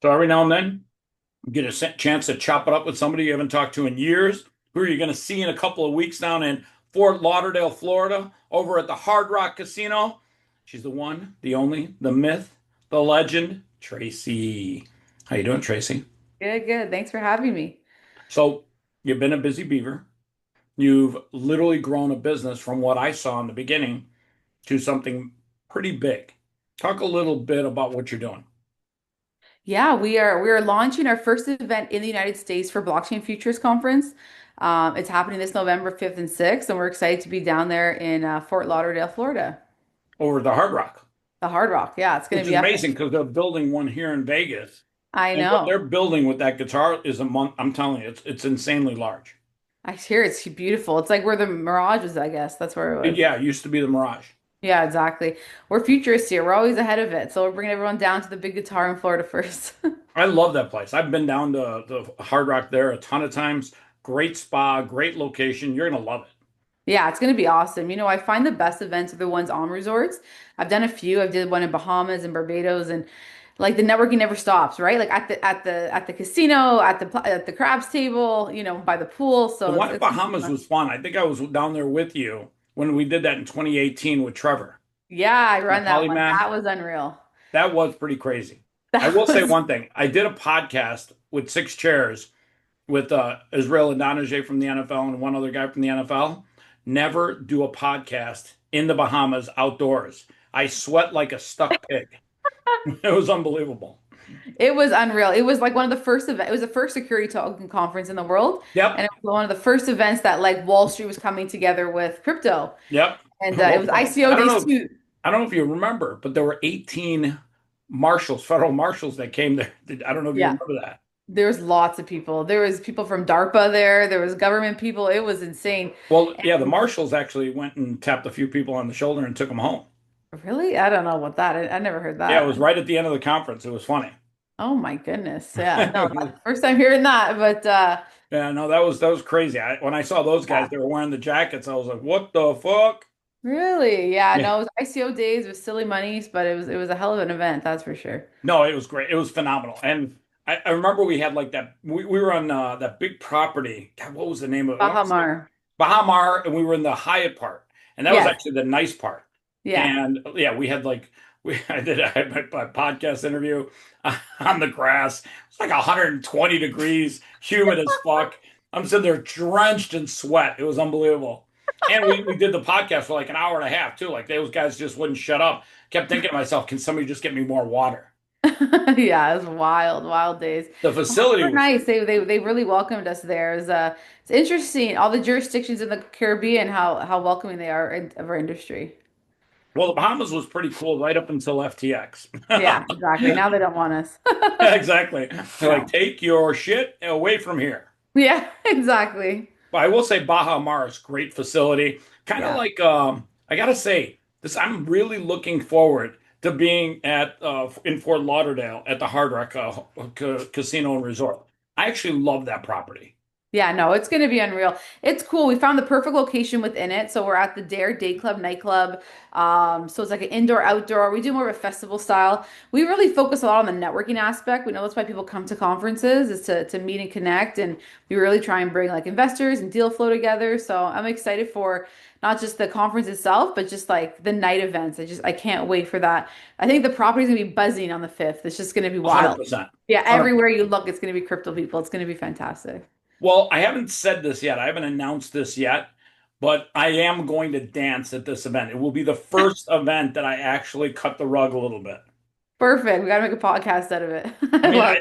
So every now and then, you get a chance to chop it up with somebody you haven't talked to in years, who are you going to see in a couple of weeks down in Fort Lauderdale, Florida, over at the Hard Rock Casino. She's the one, the only, the myth, the legend, Tracy. How you doing, Tracy? Good, good. Thanks for having me. So you've been a busy beaver. You've literally grown a business from what I saw in the beginning to something pretty big. Talk a little bit about what you're doing. Yeah, we are launching our first event in the United States for Blockchain Futurist Conference. It's happening this November 5th and 6th, and we're excited to be down there in Fort Lauderdale, Florida. Over the Hard Rock, The Hard Rock. Yeah, it's going which to is be amazing epic. because they're building one here in Vegas. I And what know. they're building with that guitar is a month. I'm telling you, it's insanely large. I hear it's beautiful. It's like where the Mirage is, I guess. That's where it was. Yeah, it used to be the Mirage. Yeah, exactly. We're futurists here. We're always ahead of it. So we're bringing everyone down to the big guitar in Florida first. I love that place. I've been down to the Hard Rock there a ton of times. Great spa, great location. You're gonna love it. Yeah, it's going to be awesome. I find the best events are the ones on resorts. I've done a few. I did one in Bahamas and Barbados, and like the networking never stops, right? Like at the casino, at the crabs table, by the pool. The So one in it's gonna be Bahamas fun. was fun. I think I was down there with you when we did that in 2018 with Trevor, Yeah, I the run that one. Polymath. That was unreal. That was pretty crazy. I That will say was one thing. I did a podcast with Six Chairs with Israel Adonijah from the NFL and one other guy from the NFL. Never do a podcast in the Bahamas outdoors. I sweat like a stuck pig. It was unbelievable. it was unreal. It was like one of the first event. It was the first security token conference in the world, and Yep. it was one of the first events that like Wall Street was coming together with crypto, Yep. and it Well, was ICO I don't days know. too. I don't know if you remember, but there were 18 marshals, federal marshals that came there. I don't know if you Yeah. remember that. There was lots of people. There was people from DARPA there. There was government people. It was insane. Well, yeah, the And marshals actually went and tapped a few people on the shoulder and took them home. really, I don't know what that. I never heard Yeah, it was that. right at the end of the conference. It was funny. Oh my goodness. Yeah, no, that's the first time hearing that. But Yeah, no, that was crazy. When I saw those guys, yeah, they were wearing the jackets. I was like, "What the fuck?" really, yeah. Yeah. No, it was ICO days with silly monies, but it was a hell of an event, that's for sure. No, it was great. It was phenomenal. And I remember we had like that. We were on that big property. God, what was the name of it? I want to say Bahamar. Bahamar, and we were in the Hyatt part, and that was Yes. actually the nice part. Yeah. And yeah, we had like I had my podcast interview on the grass. It's like 120 degrees, humid as fuck. I'm sitting there drenched in sweat. It was unbelievable. And we did the podcast for like an hour and a half too. Like those guys just wouldn't shut up. Kept thinking to myself, can somebody just get me more water? Yeah, it was wild, wild days. The facility Super was nice. They really welcomed us there. It's interesting. All the jurisdictions in the Caribbean, how welcoming they are of our industry. well, the Bahamas was pretty cool right up until FTX. Yeah, exactly. Now they don't want us. Exactly. They're like, No. take your shit away from here. Yeah, exactly. But I will say Baja Mars, great facility. Kind of Yeah. like I gotta say this. I'm really looking forward to being at in Fort Lauderdale at the Hard Rock Casino and Resort. I actually love that property. Yeah, no, it's going to be unreal. It's cool. We found the perfect location within it. So we're at the Dare Day Club nightclub. So it's like an indoor outdoor. We do more of a festival style. We really focus a lot on the networking aspect. We know that's why people come to conferences is to meet and connect. And we really try and bring like investors and deal flow together. So I'm excited for not just the conference itself, but just like the night events. I can't wait for that. I think the property's gonna be buzzing on the 5th. It's just gonna be wild. 100%. Yeah, 100%. everywhere you look, it's gonna be crypto people. It's gonna be fantastic. Well, I haven't said this yet. I haven't announced this yet, but I am going to dance at this event. It will be the first event that I actually cut the rug a little bit. Perfect. We got to make a podcast out of it. I I mean, love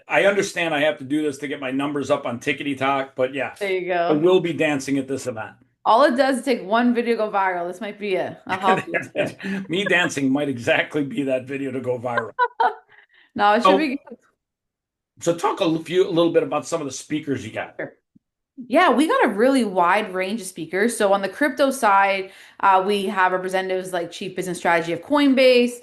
I understand I have to do this to get my numbers up on Tickety Talk, but yeah, it. There you I go. will be dancing at this event. All it does is take one video go viral. This might be it. I'll help you. Me dancing might exactly be that video to go viral. No, it should Oh, be so talk a little bit about some of the speakers you got. good. Yeah, we got a really wide range of speakers. So on the crypto side, we have representatives like Chief Business Strategy of Coinbase.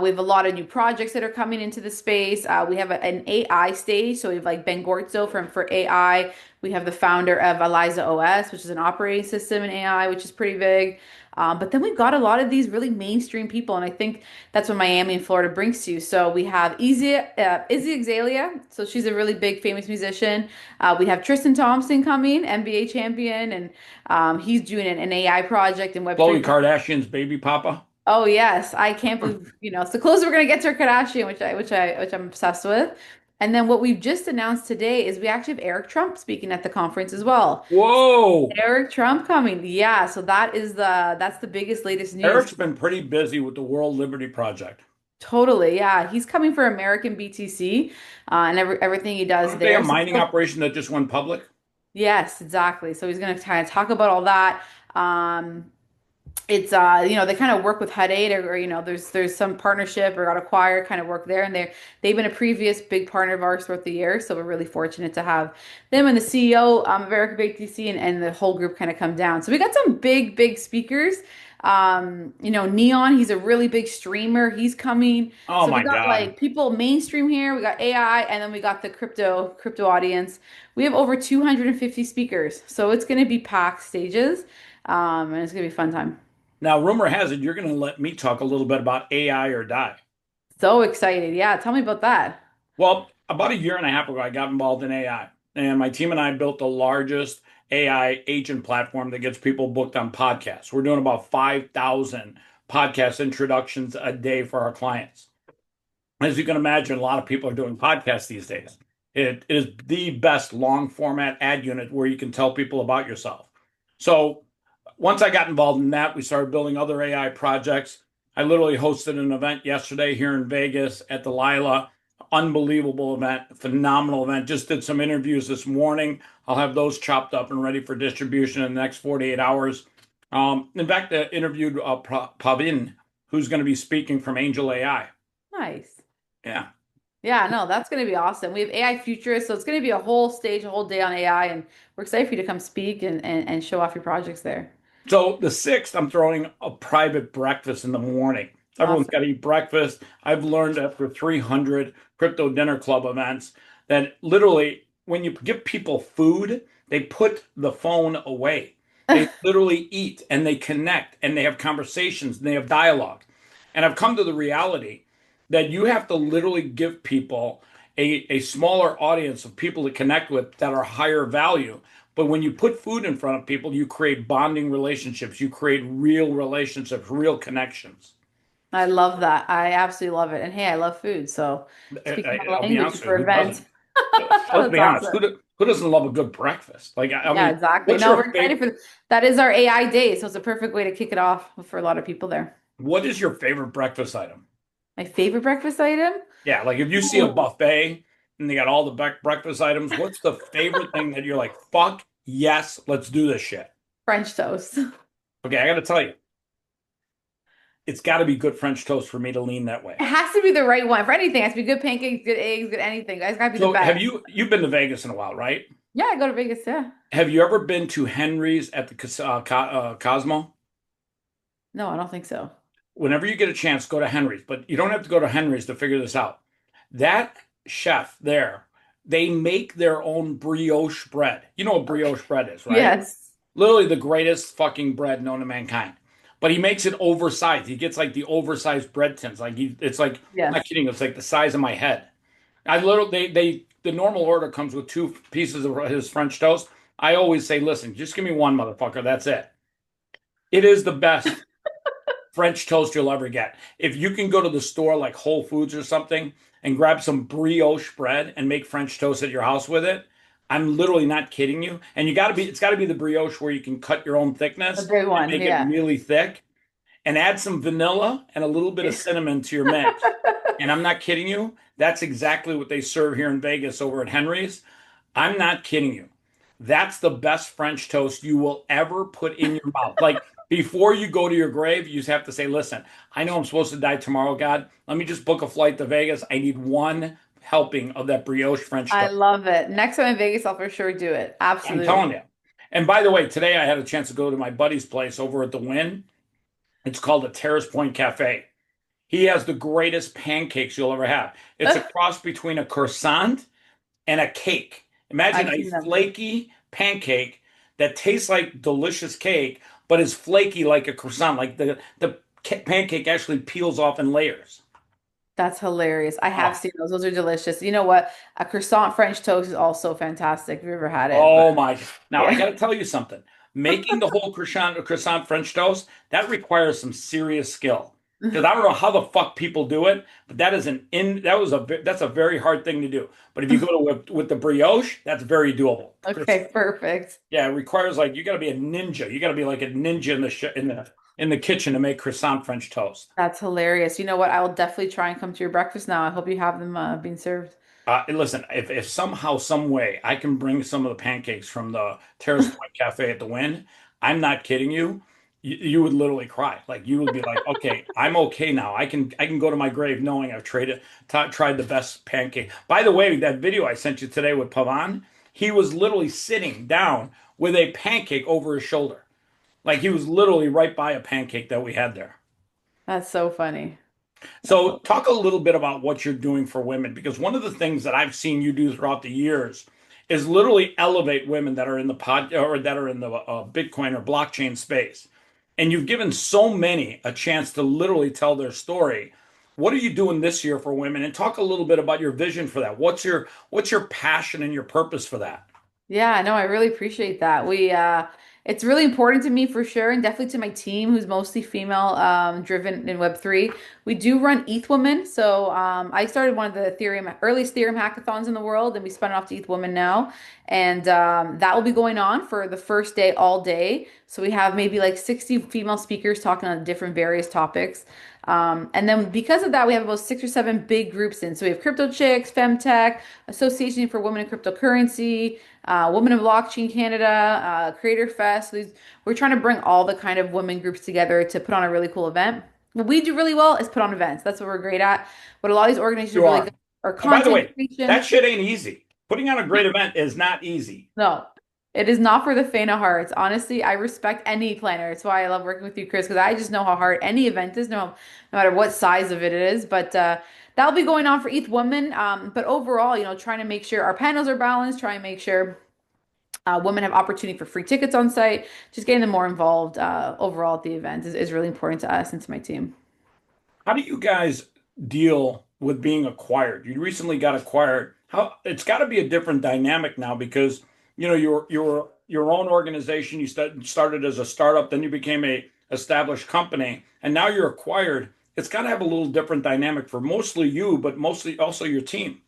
We have a lot of new projects that are coming into the space. We have an AI stage. So we have like Ben Gortzo for AI. We have the founder of Eliza OS, which is an operating system in AI, which is pretty big. But then we've got a lot of these really mainstream people, and I think that's what Miami and Florida brings to you. So we have Izzy Azalea. So she's a really big famous musician. We have Tristan Thompson coming, NBA champion, and he's doing an AI project and Web3. Khloe Kardashian's baby papa. Oh yes, I can't believe, it's the closer we're gonna get to our Kardashian, which I'm obsessed with. And then what we've just announced today is we actually have Eric Trump speaking at the conference as well. Whoa. Eric Trump coming. Yeah, so that's the biggest latest news. Eric's been pretty busy with the World Liberty Project. Totally, yeah. He's coming for American BTC, and everything he does Aren't they a there. So mining operation that just went public? yes, exactly. So he's going to kind of talk about all that. It's they kind of work with Hut 8, or there's some partnership or got acquired kind of work there, and they've been a previous big partner of ours throughout the year, so we're really fortunate to have them and the CEO of Erica BTC, and the whole group kind of come down. So we got some big speakers. Neon, he's a really big streamer. He's coming. Oh So we my got God. like people mainstream here. We got AI, and then we got the crypto audience. We have over 250 speakers, so it's going to be packed stages, and it's going to be a fun time. Now, rumor has it you're going to let me talk a little bit about AI or die. So excited. Yeah, tell me about that. Well, about a year and a half ago, I got involved in AI, and my team and I built the largest AI agent platform that gets people booked on podcasts. We're doing about 5,000 podcast introductions a day for our clients. As you can imagine, a lot of people are doing podcasts these days. It is the best long format ad unit where you can tell people about yourself. So once I got involved in that, we started building other AI projects. I literally hosted an event yesterday here in Vegas at the Lila. Unbelievable event, phenomenal event. Just did some interviews this morning. I'll have those chopped up and ready for distribution in the next 48 hours. In fact, I interviewed Pavin, who's going to be speaking from Angel AI. Nice. Yeah. Yeah, no, that's going to be awesome. We have AI futurists, so it's going to be a whole stage, a whole day on AI, and we're excited for you to come speak and show off your projects there. So the 6th, I'm throwing a private breakfast in the morning. Everyone's got Awesome. to eat breakfast. I've learned after 300 crypto dinner club events that literally when you give people food, they put the phone away. They literally eat and they connect and they have conversations and they have dialogue. And I've come to the reality that you have to literally give people a smaller audience of people to connect with that are higher value. But when you put food in front of people, you create bonding relationships, you create real relationships, real connections. I love that. I absolutely love it. And hey, I love food, so speaking my I'll be language honest with for you, who events. doesn't? Let's That's be honest. awesome. Who doesn't love a good breakfast? Like, I Yeah, mean, exactly. what's No, your we're excited favorite? for that is our AI day, so it's a perfect way to kick it off for a lot of people there. What is your favorite breakfast item? My favorite breakfast item? Yeah, like if you see a Ooh, buffet and they got all the breakfast items, what's the favorite thing that you're like, fuck yes, let's do this shit? French toast. Okay, I got to tell you, it's got to be good French toast for me to lean that way. It has to be the right one for anything. It has to be good pancakes, good eggs, good anything. It's got to be the So, have best. you've been to Vegas in a while, right? Yeah, I go to Vegas. Yeah. Have you ever been to Henry's at the Cosmo? No, I don't think so. Whenever you get a chance, go to Henry's, but you don't have to go to Henry's to figure this out. That chef there, they make their own brioche bread. You know what brioche bread is, right? Yes. Literally the greatest fucking bread known to mankind. But he makes it oversized. He gets like the oversized bread tins. It's like, I'm not Yes. kidding, it's like the size of my head. I literally the normal order comes with two pieces of his French toast. I always say, listen, just give me one, motherfucker. That's it. It is the best French toast you'll ever get. If you can go to the store like Whole Foods or something and grab some brioche bread and make French toast at your house with it, I'm literally not kidding you. And it's got to be the brioche where you can cut your own A thickness big and one. make it Yeah. really thick and add some vanilla and a little bit of cinnamon to your mix. And I'm not kidding you. That's exactly what they serve here in Vegas over at Henry's. I'm not kidding you. That's the best French toast you will ever put in your mouth. Like before you go to your grave, you just have to say, listen, I know I'm supposed to die tomorrow, God. Let me just book a flight to Vegas. I need one helping of that brioche French I toast. love it. Next time in Vegas, I'll for sure do it. I'm telling Absolutely. you. And by the way, today I had a chance to go to my buddy's place over at the Wynn. It's called the Terrace Point Cafe. He has the greatest pancakes you'll ever have. It's a cross between a croissant and a cake. Imagine I've a seen them. flaky pancake that tastes like delicious cake but is flaky like a croissant. Like the pancake actually peels off in layers. That's hilarious. I have Oh, seen those. Those are delicious. You know what? A croissant French toast is also fantastic. If you've ever had it, but oh my. Now I got yeah. to tell you something. Making the whole croissant French toast, that requires some serious skill. Because I don't know how the fuck people do it, but that's a very hard thing to do. But if you go to with the brioche, that's very doable. Okay, perfect. Yeah, it requires like you got to be a ninja. You got to be like a ninja in the in the kitchen to make croissant French toast. That's hilarious. You know what? I will definitely try and come to your breakfast now. I hope you have them being served. Listen, if somehow, some way I can bring some of the pancakes from the Terrace Point Cafe at the Wynn, I'm not kidding you. You would literally cry. Like you would be like, okay, I'm okay now. I can go to my grave knowing I've tried the best pancake. By the way, that video I sent you today with Pavan, he was literally sitting down with a pancake over his shoulder. Like he was literally right by a pancake that we had there. That's so funny. That's So, so talk a little bit about what you're doing for women, because one of the things that I've seen you do throughout the years is literally elevate women that are in the pod or that are in the Bitcoin or blockchain space. And you've given so many a chance to literally tell their story. What are you doing this year for women? And talk a little bit about your vision for that. What's your passion and your purpose for that? Yeah, no, I really appreciate that. It's really important to me for sure, and definitely to my team, who's mostly female driven in Web3. We do run ETH Women. So I started one of the Ethereum earliest Ethereum hackathons in the world, and we spun it off to ETH Women now. And that will be going on for the first day all day. So we have maybe like 60 female speakers talking on different various topics. And then because of that, we have about 6 or 7 big groups in. So we have Crypto Chicks, Femtech, Association for Women in Cryptocurrency, Women in Blockchain Canada, Creator Fest. So we're trying to bring all the kind of women groups together to put on a really cool event. What we do really well is put on events. That's what we're great at. What a lot of these organizations are You really are. good are And by the content way, that creation. shit ain't easy. Putting on a great event is not easy. No, it is not for the faint of hearts. Honestly, I respect any planner. It's why I love working with you, Chris, because I just know how hard any event is, no matter what size of it is. But that'll be going on for each woman. But overall, trying to make sure our panels are balanced, trying to make sure women have opportunity for free tickets on site, just getting them more involved overall at the event is really important to us and to my team. How do you guys deal with being acquired? You recently got acquired. How it's got to be a different dynamic now because your own organization. You started as a startup, then you became a established company, and now you're acquired. It's got to have a little different dynamic for mostly you, but mostly also your team.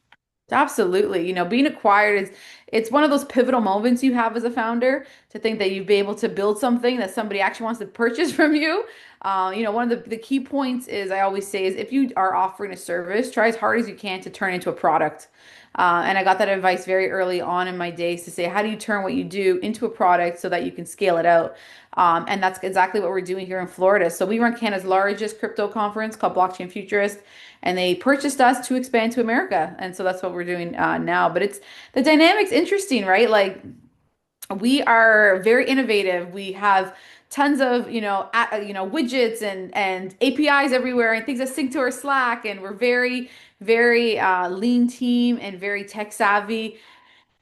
Absolutely. Being acquired it's one of those pivotal moments you have as a founder to think that you've been able to build something that somebody actually wants to purchase from you. One of the key points is I always say is if you are offering a service, try as hard as you can to turn it into a product. And I got that advice very early on in my days to say, how do you turn what you do into a product so that you can scale it out? And that's exactly what we're doing here in Florida. So we run Canada's largest crypto conference called Blockchain Futurist, and they purchased us to expand to America. And so that's what we're doing now. But it's the dynamics interesting, right? Like we are very innovative. We have tons of, widgets and APIs everywhere and things that sync to our Slack. And we're very, very lean team and very tech savvy.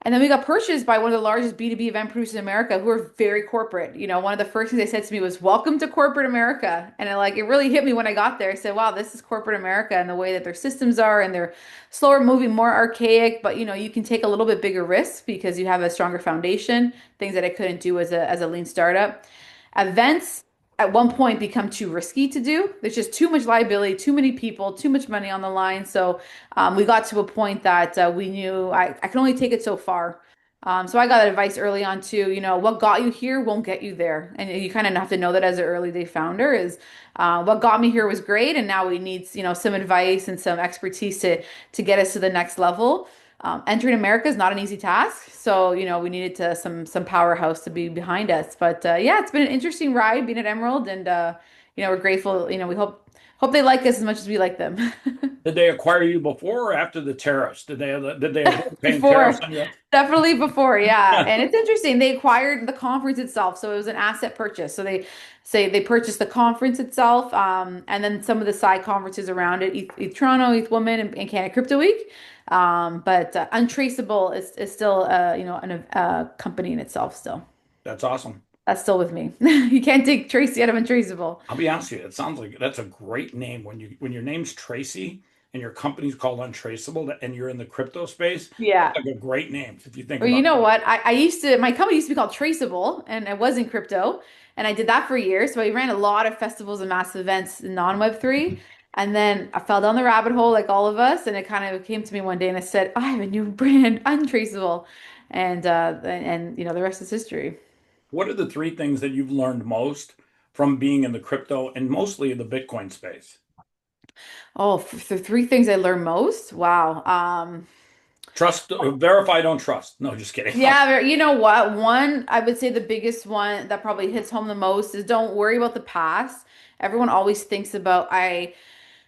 And then we got purchased by one of the largest B2B event producers in America who are very corporate. One of the first things they said to me was, "Welcome to corporate America." And it really hit me when I got there. I said, "Wow, this is corporate America and the way that their systems are and they're slower moving, more archaic, but you can take a little bit bigger risks because you have a stronger foundation, things that I couldn't do as a lean startup." Events at one point become too risky to do. There's just too much liability, too many people, too much money on the line. So we got to a point that we knew I can only take it so far. So I got advice early on too, what got you here won't get you there. And you kind of have to know that as an early day founder is what got me here was great. And now we need, some advice and some expertise to get us to the next level. Entering America is not an easy task, so we needed to some powerhouse to be behind us. But yeah, it's been an interesting ride being at Emerald, and we're grateful. We hope they like us as much as we like them. Did they acquire you before or after the tariffs? Did they avoid paying tariffs Before, on you? definitely before, yeah. And it's interesting. They acquired the conference itself, so it was an asset purchase. So they say they purchased the conference itself, and then some of the side conferences around it, ETH Toronto, ETH Women, and Canada Crypto Week. But Untraceable is still, a company in itself still. That's awesome. That's still with me. You can't take Tracy out of Untraceable. I'll be honest with you, it sounds like that's a great name when your name's Tracy and your company's called Untraceable and you're in the crypto space. Yeah. That's like a great name if you think Well, you about know it. what? I used to, my company used to be called Traceable, and I was in crypto, and I did that for years. So I ran a lot of festivals and massive events in non-Web3. And then I fell down the rabbit hole like all of us, and it kind of came to me one day and I said, I have a new brand, Untraceable. And the rest is history. What are the three things that you've learned most from being in the crypto and mostly the Bitcoin space? Oh, the three things I learned most. Wow. Trust, verify, don't trust. No, just kidding. Yeah, you know what? One, I would say the biggest one that probably hits home the most is don't worry about the past. Everyone always thinks about, I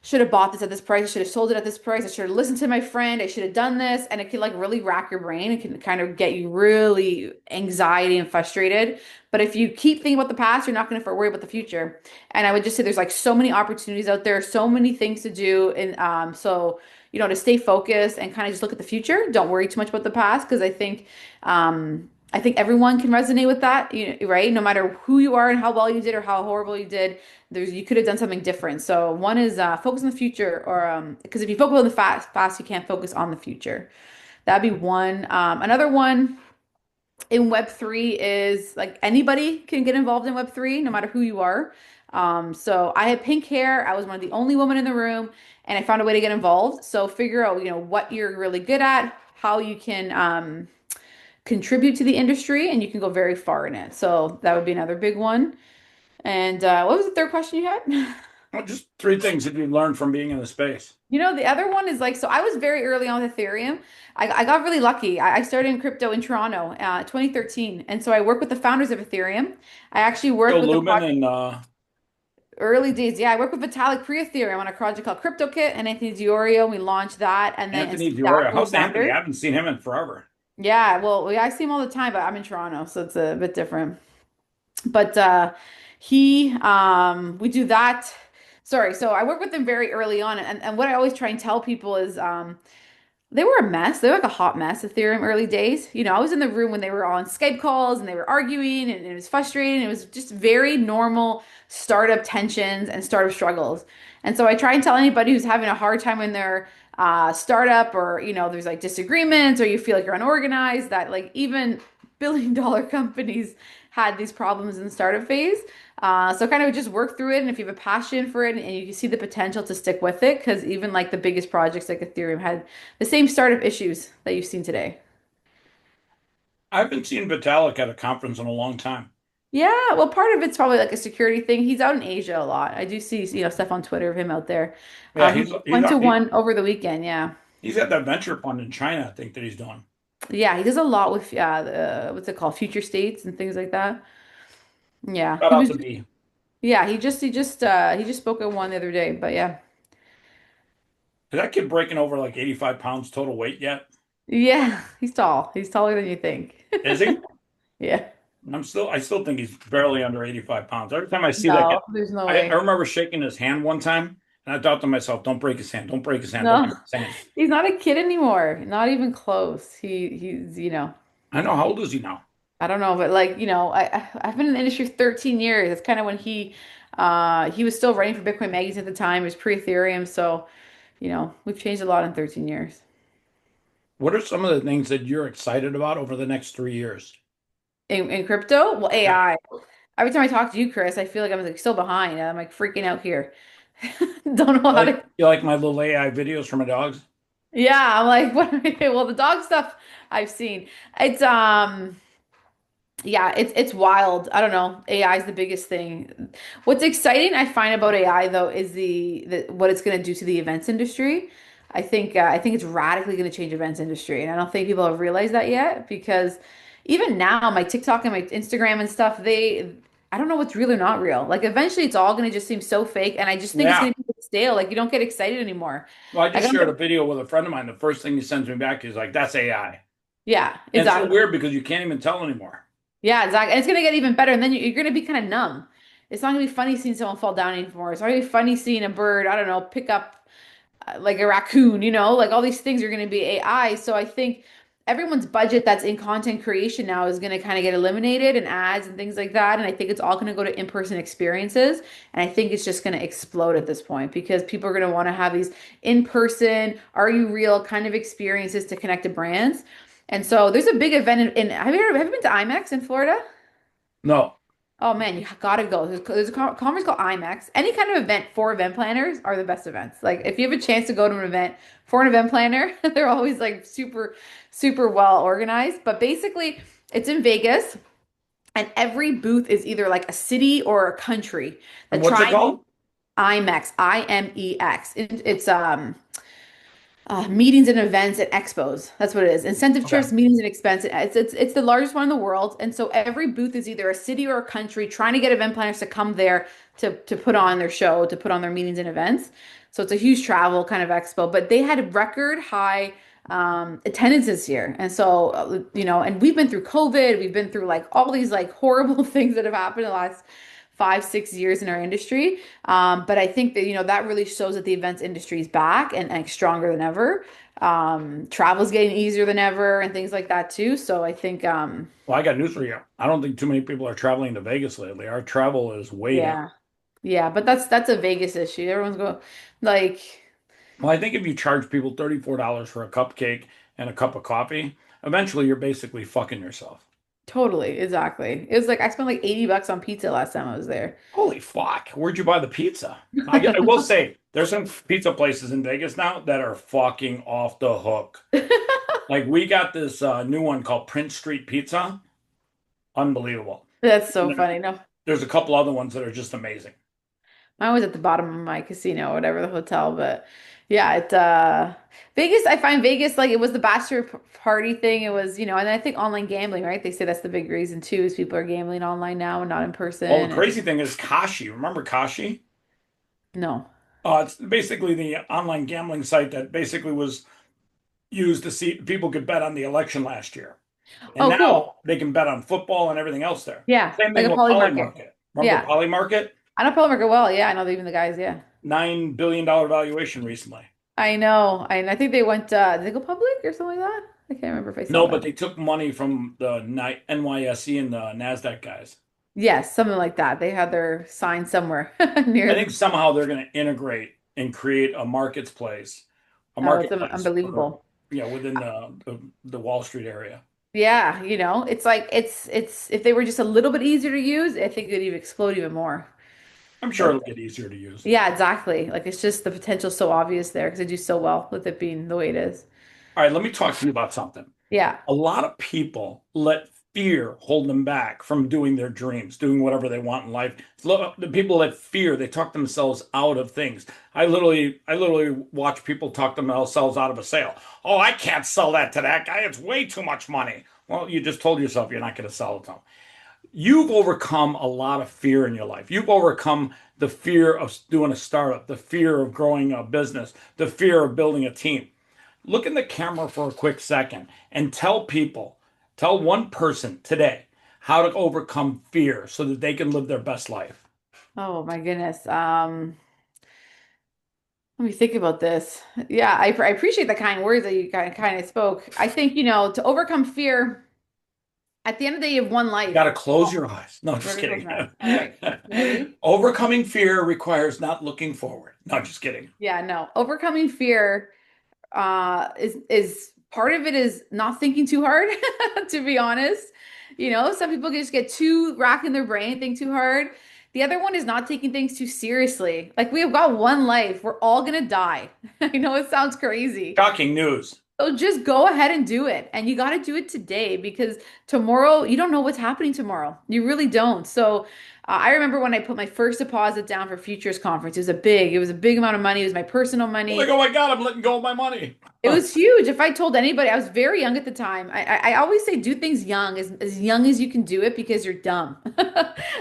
should have bought this at this price. I should have sold it at this price. I should have listened to my friend. I should have done this. And it can like really rack your brain. It can kind of get you really anxiety and frustrated. But if you keep thinking about the past, you're not going to worry about the future. And I would just say there's like so many opportunities out there, so many things to do. And to stay focused and kind of just look at the future. Don't worry too much about the past because I think everyone can resonate with that, right? No matter who you are and how well you did or how horrible you did, you could have done something different. So one is focus on the future, or because if you focus on the past, you can't focus on the future. That'd be one. Another one in Web3 is like anybody can get involved in Web3, no matter who you are. So I had pink hair. I was one of the only women in the room, and I found a way to get involved. So figure out, what you're really good at, how you can contribute to the industry, and you can go very far in it. So that would be another big one. And what was the third question you had? Well, just three things that you've learned from being in the space. The other one is like, so I was very early on with Ethereum. I got really lucky. I started in crypto in Toronto, 2013. And so I work with the founders of Ethereum. I actually work Bill with the Lubin project and early days. Yeah, I work with Vitalik pre-Ethereum on a project called CryptoKit and Anthony Diorio. We launched that. And Anthony Steve Diorio. Dappler, How's the Anthony? founder. I haven't seen him in forever. Yeah, well, I see him all the time, but I'm in Toronto, so it's a bit different. But he we do that. Sorry, so I work with them very early on, and what I always try and tell people is they were a mess. They were like a hot mess, Ethereum early days. I was in the room when they were on Skype calls and they were arguing and it was frustrating. It was just very normal startup tensions and startup struggles. And so I try and tell anybody who's having a hard time in their startup, or there's like disagreements, or you feel like you're unorganized, that like even billion-dollar companies had these problems in the startup phase. So kind of just work through it, and if you have a passion for it and you see the potential to stick with it, because even like the biggest projects like Ethereum had the same startup issues that you've seen today. I haven't seen Vitalik at a conference in a long time. Yeah, well, part of it's probably like a security thing. He's out in Asia a lot. I do see, stuff on Twitter of him out there. Yeah, He went to one over the weekend. Yeah. he's at that venture fund in China, I think that he's doing. Yeah, he does a lot with what's it called? Future states and things like that. Yeah. Shout out to B. He just spoke at one the other day, but yeah. Is that kid breaking over like 85 pounds total weight yet? Yeah, he's tall. He's taller than you think. Is he? Yeah. I still think he's barely under 85 pounds. Every time I see that kid, No, there's no I way. remember shaking his hand one time and I thought to myself, don't break his hand, don't break his hand, don't No, break his hand. he's not a kid anymore. Not even close. He's, I know, how old is he now? I don't know, but like, I've been in the industry for 13 years. That's kind of when he was still writing for Bitcoin Magazine at the time. It was pre-Ethereum, so, we've changed a lot in 13 years. What are some of the things that you're excited about over the next 3 years? In crypto, well, Yeah. AI. Every time I talk to you, Chris, I feel like I'm like still behind. I'm like freaking out here. Don't know how to. You like my little AI videos for my dogs? Yeah, I'm like, what? Well, the dog stuff I've seen. It's Yeah, it's wild. I don't know. AI is the biggest thing. What's exciting I find about AI though is the what it's going to do to the events industry. I think it's radically going to change events industry, and I don't think people have realized that yet because even now my TikTok and my Instagram and stuff, I don't know what's real or not real. Like eventually it's all going to just seem so fake, and I just think it's Yeah. going to be stale. Like you don't get excited anymore. Well, I Like just I don't shared a get, video with a friend of mine. The first thing he sends me back is like, that's AI. yeah, And it's so exactly. weird because you can't even tell anymore. Yeah, exactly. And it's gonna get even better. And then you're gonna be kind of numb. It's not gonna be funny seeing someone fall down anymore. It's not gonna be funny seeing a bird, I don't know, pick up like a raccoon, like all these things are gonna be AI. So I think everyone's budget that's in content creation now is going to kind of get eliminated and ads and things like that. And I think it's all going to go to in-person experiences. And I think it's just going to explode at this point because people are going to want to have these in-person, are you real kind of experiences to connect to brands. And so there's a big event have you been to IMAX in Florida? No. Oh man, you gotta go. There's a conference called IMAX. Any kind of event for event planners are the best events. Like if you have a chance to go to an event for an event planner, they're always like super, super well organized. But basically, it's in Vegas, and every booth is either like a city or a country And that what's it try called? IMEX, IMEX. It's meetings and events and expos. That's what it is. Incentive Okay. trips, meetings and expense. It's the largest one in the world. And so every booth is either a city or a country trying to get event planners to come there to put on their show, to put on their meetings and events. So it's a huge travel kind of expo. But they had record high attendance this year. And so and we've been through COVID, we've been through like all these like horrible things that have happened in the last 5, 6 years in our industry. But I think that, that really shows that the events industry is back and stronger than ever. Travel's getting easier than ever and things like that too. So I think, Well, I got news for you. I don't think too many people are traveling to Vegas lately. Our travel is way down. yeah, yeah, but that's a Vegas issue. Everyone's going like, Well, I think if you charge people $34 for a cupcake and a cup of coffee, eventually you're basically fucking yourself. totally, exactly. It was like I spent like $80 on pizza last time I was there. Holy fuck. Where'd you buy the pizza? I will say, there's some pizza places in Vegas now that are fucking off the hook. Like we got this new one called Prince Street Pizza. Unbelievable. That's so And funny. No, there's a couple other ones that are just amazing. I was at the bottom of my casino, whatever the hotel, but yeah, Vegas, I find Vegas like it was the bachelor party thing. It was, and I think online gambling, right? They say that's the big reason too, is people are gambling online now and not in Well, the person. And crazy thing is Kashi. Remember Kashi? no. It's basically the online gambling site that basically was used to see people could bet on the election last year. And Oh, cool. now they can bet on football and everything else there. Yeah, Same like thing a with poly market. Polymarket. Remember Yeah. Polymarket? I know Polymarket well. Yeah, I know even the guys. Yeah. $9 billion valuation recently. I know. I think they went, did they go public or something like that? I can't remember if I saw No, but that. they took money from the NYSE and the NASDAQ guys. Yes, something like that. They had their sign somewhere I near. think somehow they're going to integrate and create a Oh, it's marketplace for, unbelievable. within the Wall Street area. Yeah, it's like it's if they were just a little bit easier to use, I think it would even explode even more. I'm sure But it'll get easier to use. yeah, exactly. Like it's just the potential so obvious there because they do so well with it being the way it is. All right, let me talk to you about something. Yeah. A lot of people let fear hold them back from doing their dreams, doing whatever they want in life. The people let fear, they talk themselves out of things. I literally watch people talk themselves out of a sale. Oh, I can't sell that to that guy. It's way too much money. Well, you just told yourself you're not going to sell it to him. You've overcome a lot of fear in your life. You've overcome the fear of doing a startup, the fear of growing a business, the fear of building a team. Look in the camera for a quick second and tell one person today how to overcome fear so that they can live their best life. Oh my goodness. Let me think about this. Yeah, I appreciate the kind words that you kind of spoke. I think, to overcome fear, at the end of the day, you have one You got life. to close your eyes. No, We're just gonna close kidding. my eyes. All right. Ready? Overcoming fear requires not looking forward. No, just kidding. Yeah, no. Overcoming fear is part of it is not thinking too hard, to be honest. Some people just get too racked in their brain, think too hard. The other one is not taking things too seriously. Like we have got one life. We're all gonna die. I know it sounds crazy. Shocking news. So just go ahead and do it. And you got to do it today because tomorrow, you don't know what's happening tomorrow. You really don't. So I remember when I put my first deposit down for Futures Conference, it was a big amount of money. It was my personal You're like, money. oh my God, I'm letting go of my money. It was huge. If I told anybody, I was very young at the time. I always say do things as young as you can do it because you're dumb.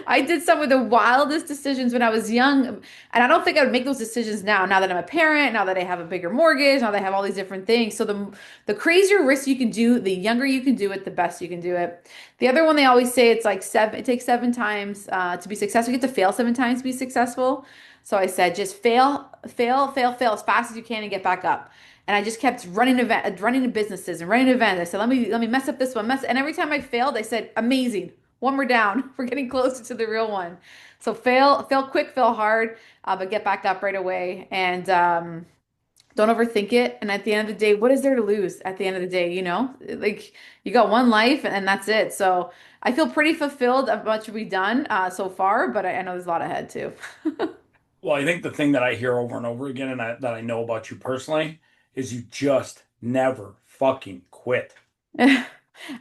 I did some of the wildest decisions when I was young, and I don't think I would make those decisions now. Now that I'm a parent, now that I have a bigger mortgage, now that I have all these different things. So the crazier risks you can do, the younger you can do it, the best you can do it. The other one they always say it's like seven. It takes 7 times to be successful. You get to fail 7 times to be successful. So I said just fail, fail, fail, fail as fast as you can and get back up. and I just kept running businesses and running events. I said, let me mess up this one, and every time I failed, I said, amazing, one more down. We're getting closer to the real one. So fail quick, fail hard, but get back up right away, and don't overthink it. And at the end of the day, what is there to lose at the end of the day? Like you got one life and that's it. So I feel pretty fulfilled of what we've done so far, but I know there's a lot ahead too. Well, I think the thing that I hear over and over again, and that I know about you personally, is you just never fucking quit.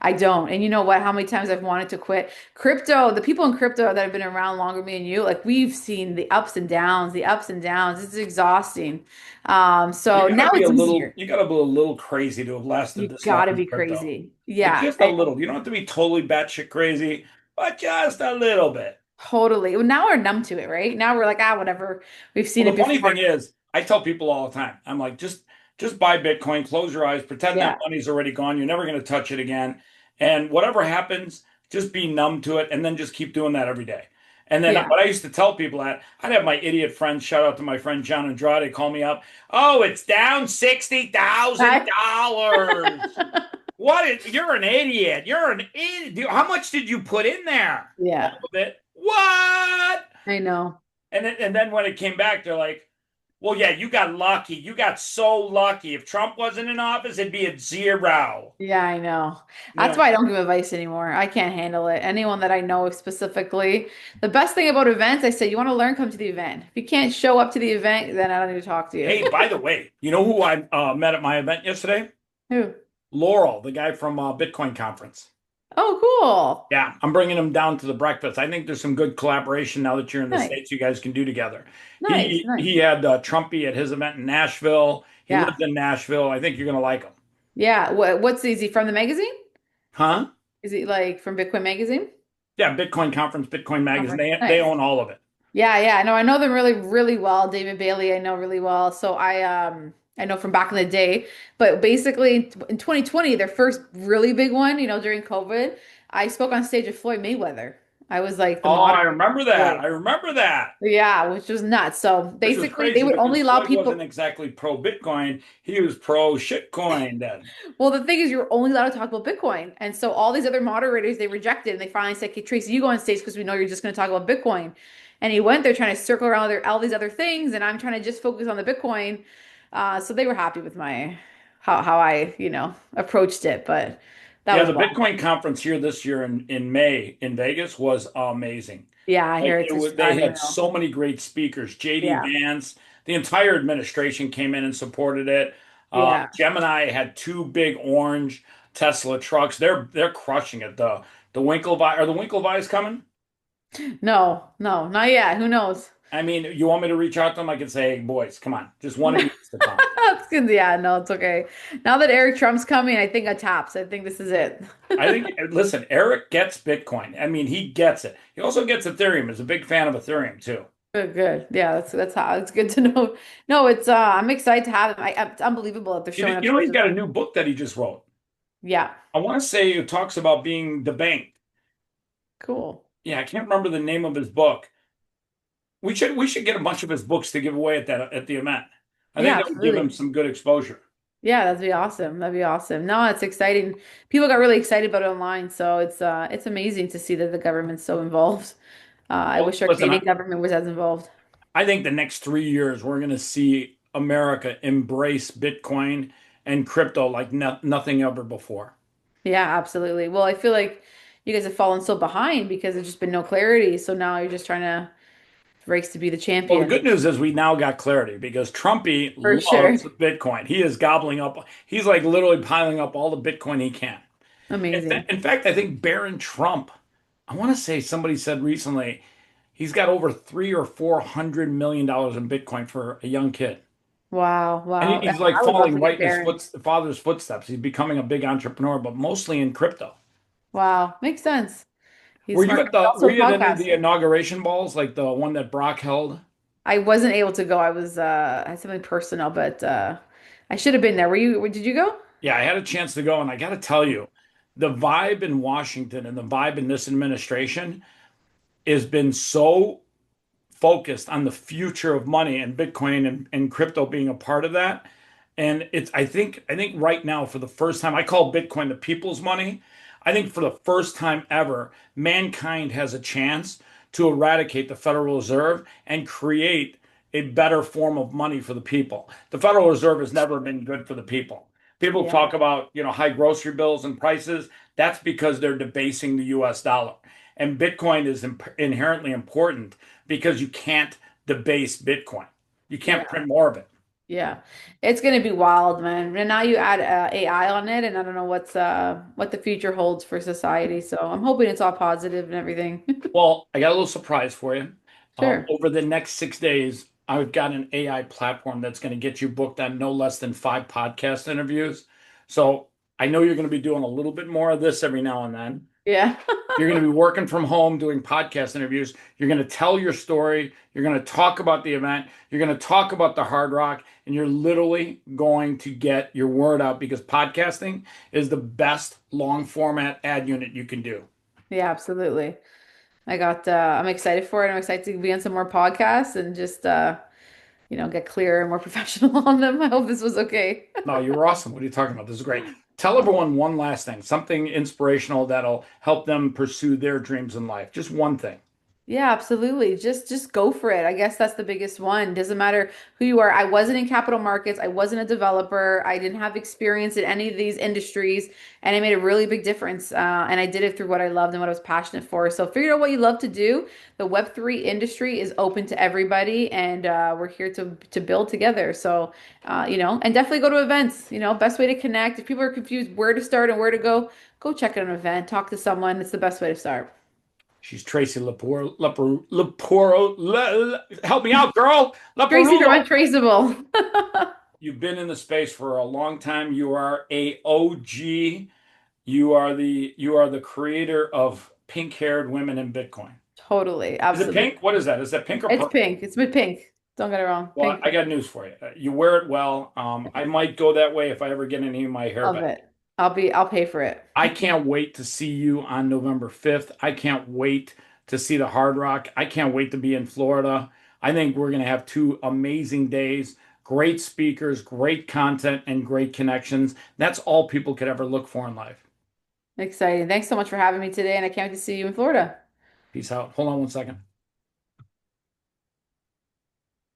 I don't. And you know what? How many times I've wanted to quit crypto, the people in crypto that have been around longer, me and you, like we've seen the ups and downs, the ups and downs. It's exhausting. So now it's easier. You gotta be a little crazy to have lasted You this long gotta in be crypto. crazy. Like Yeah. just a little. You don't have to be totally batshit crazy, but just a little bit. Totally. Well, now we're numb to it, right? Now we're like, whatever. We've seen Well, it the funny before. thing is, I tell people all the time, I'm like, just buy Bitcoin, close your eyes, pretend that Yeah. money's already gone. You're never going to touch it again. And whatever happens, just be numb to it and then just keep doing that every day. And then Yeah. what I used to tell people that I'd have my idiot friends, shout out to my friend John Andrade, call me up. Oh, it's down I- $60,000. You're an idiot. You're an idiot. How much did you put in there? All Yeah. of it. What? I know. And then when it came back, they're like, well, yeah, you got lucky. You got so lucky. If Trump wasn't in office, it'd be at zero. Yeah, I know. You That's know, why I don't give advice anymore. I can't handle it. Anyone that I know specifically, the best thing about events, I say, you want to learn, come to the event. If you can't show up to the event, then I don't need to talk to you. hey, by the way, you know who I met at my event yesterday? Who? Laurel, the guy from Bitcoin conference. Oh, cool. Yeah, I'm bringing him down to the breakfast. I think there's some good collaboration now that you're in the Nice. States you guys can do together. Nice. Nice. He had Trumpy at his event in Nashville. He Yeah. lives in Nashville. I think you're going to like him. Yeah. Is he from the magazine? Huh? Is he like from Bitcoin magazine? Yeah, Bitcoin conference, Bitcoin magazine. They Nice. own all of it. Yeah, yeah. No, I know them really, really well. David Bailey, I know really well. So I know from back in the day. But basically in 2020, their first really big one, during COVID, I spoke on stage with Floyd Mayweather. I was like the Oh, I moderator remember for that. Floyd. I remember that. Yeah, which was nuts. So Which was basically they crazy would only because allow Floyd wasn't people. exactly pro Bitcoin. He was pro shitcoin then. Well, the thing is, you're only allowed to talk about Bitcoin. And so all these other moderators, they rejected. And they finally said, okay, Tracy, you go on stage because we know you're just going to talk about Bitcoin. And he went there trying to circle around all these other things. And I'm trying to just focus on the Bitcoin. So they were happy with how I, approached it. But that Yeah, was the wild. Bitcoin conference here this year in May in Vegas was amazing. Yeah, I Like hear it it's was, just they had unreal. so many great speakers. JD Yeah. Vance, the entire administration came in and supported it. Yeah. Gemini had two big orange Tesla trucks. They're crushing it. The Winklevi are the Winklevis coming? No, no, not yet. Who knows? I mean, you want me to reach out to them? I can say, hey, boys, come on, just one of you needs to come. That's good. Yeah, no, it's okay. Now that Eric Trump's coming, I think I taps. I think this is it. I think, listen, Eric gets Bitcoin. I mean, he gets it. He also gets Ethereum. He's a big fan of Ethereum too. Good, good. Yeah, that's how it's good to know. No, it's I'm excited to have him. It's unbelievable that they're showing up You to know, this he's got a event. new book that he just wrote. Yeah, I want to say it talks about being the bank. cool. Yeah, I can't remember the name of his book. We should get a bunch of his books to give away at the event. I think Yeah, that would give him absolutely. some good exposure. Yeah, that'd be awesome. That'd be awesome. No, it's exciting. People got really excited about it online, so it's amazing to see that the government's so involved. I Well, wish our listen, Canadian government was as involved. I think the next 3 years we're going to see America embrace Bitcoin and crypto like nothing ever before. Yeah, absolutely. Well, I feel like you guys have fallen so behind because there's just been no clarity. So now you're just trying to race to be the Well, the champion. good news is we now got clarity because Trumpy For sure. loves Bitcoin. He is gobbling up, he's like literally piling up all the Bitcoin he can. Amazing. In fact, I think Barron Trump, I want to say somebody said recently, he's got over 300 or 400 million dollars in Bitcoin for a young kid. Wow, And wow. he's like I would love following to get right in his Baron. father's footsteps. He's becoming a big entrepreneur, but mostly in crypto. Wow, makes sense. He's smart. He's Were also a you at any of the podcaster. inauguration balls, like the one that Brock held? I wasn't able to go. I had something personal, but I should have been there. Did you go? Yeah, I had a chance to go, and I got to tell you, the vibe in Washington and the vibe in this administration has been so focused on the future of money and Bitcoin and crypto being a part of that. And I think right now for the first time, I call Bitcoin the people's money. I think for the first time ever, mankind has a chance to eradicate the Federal Reserve and create a better form of money for the people. The Federal Reserve has never been good for the people. People Yeah. talk about, high grocery bills and prices. That's because they're debasing the US dollar. And Bitcoin is inherently important because you can't debase Bitcoin. You can't Yeah. print more of it. Yeah. It's gonna be wild, man. And now you add AI on it, and I don't know what the future holds for society. So I'm hoping it's all positive and everything. Well, I got a little surprise for you. Sure. Over the next 6 days, I've got an AI platform that's going to get you booked on no less than 5 podcast interviews. So I know you're going to be doing a little bit more of this every now and then. Yeah. You're going to be working from home doing podcast interviews. You're going to tell your story. You're going to talk about the event. You're going to talk about the Hard Rock, and you're literally going to get your word out because podcasting is the best long format ad unit you can do. Yeah, absolutely. I'm excited for it. I'm excited to be on some more podcasts and just get clearer and more professional on them. I hope this was okay. No, you were awesome. What are you talking about? This is great. Tell Awesome. everyone one last thing, something inspirational that'll help them pursue their dreams in life. Just one thing. Yeah, absolutely. Just go for it. I guess that's the biggest one. Doesn't matter who you are. I wasn't in capital markets. I wasn't a developer. I didn't have experience in any of these industries, and it made a really big difference. And I did it through what I loved and what I was passionate for. So figure out what you love to do. The Web3 industry is open to everybody, and we're here to build together. So, and definitely go to events. Best way to connect. If people are confused where to start and where to go, go check out an event. Talk to someone. It's the best way to start. She's Tracy help me out, girl. Tracy from Leparulo. Untraceable. You've been in the space for a long time. You are a OG. You are the creator of pink-haired women in Bitcoin. Totally, Is it absolutely. pink? What is that? Is that pink or It's purple? pink. It's with pink. Don't get it wrong. Well, Pink, I pink. got news for you. You wear it well. I might go that way if I ever get any of my hair Love back. it. I'll pay for it. I can't wait to see you on November 5th. I can't wait to see the Hard Rock. I can't wait to be in Florida. I think we're going to have 2 amazing days, great speakers, great content, and great connections. That's all people could ever look for in life. Exciting. Thanks so much for having me today, and I can't wait to see you in Florida. Peace out. Hold on one second.